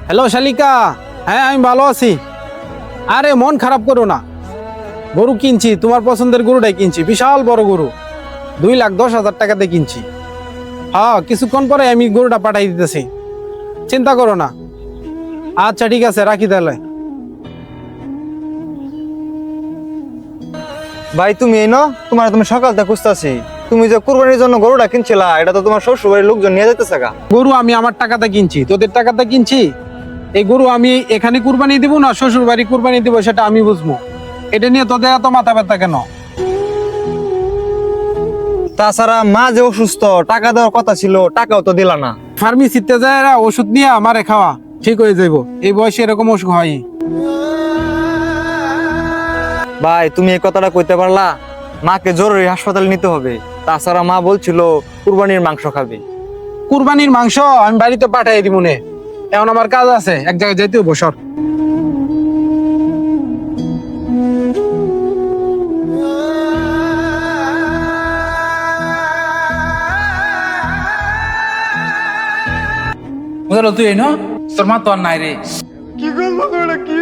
Hello শালিকা। হ্যাঁ আমি ভালো আছি। আরে মন খারাপ করো না, গরু কিনছি, তোমার পছন্দের গরুটাই কিনছি, বিশাল বড় গরু, 2,10,000 টাকাতে কিনছি। হ্যাঁ কিছুক্ষণ পরে আমি গরুটা পাঠাই দিতেছি, চিন্তা করো না। আচ্ছা ঠিক আছে, রাখি তাহলে। ভাই তুমি এই তুমি সকাল থেকে খুঁজতেছি। তুমি যে কুরবানির জন্য গরুটা কিনছিলা, এটা তো তোমার শ্বশুর বাড়ির লোকজন নিয়ে যাইতেছে গা। গরু আমি আমার টাকাতে কিনছি, তোদের টাকাতে কিনছি। এই গরু আমি এখানে কুরবানি দিব না শ্বশুর বাড়ি কুরবানি দিব, সেটা আমি বুঝবো। এটা নিয়ে তোদের এত মাথা ব্যথা কেন? তাছাড়া মা যে অসুস্থ, টাকা দেওয়ার কথা ছিল, টাকাও তো দিলা না। ফার্মেসিতে যায় ওষুধ নিয়ে আমারে খাওয়া, ঠিক হয়ে যাইব। এই বয়সে এরকম অসুখ হয়। ভাই তুমি এই কথাটা কইতে পারলা? মাকে জরুরি হাসপাতালে নিতে হবে। তাছাড়া মা বলছিল কুরবানির মাংস খাবে। কুরবানির মাংস আমি বাড়িতে পাঠাই দিব নে, এখন আমার কাজ আছে, এক জায়গায় যাইতে হবো, সর। তুই এই ন তোর মা তো আর নাই রে। কি করবো, কি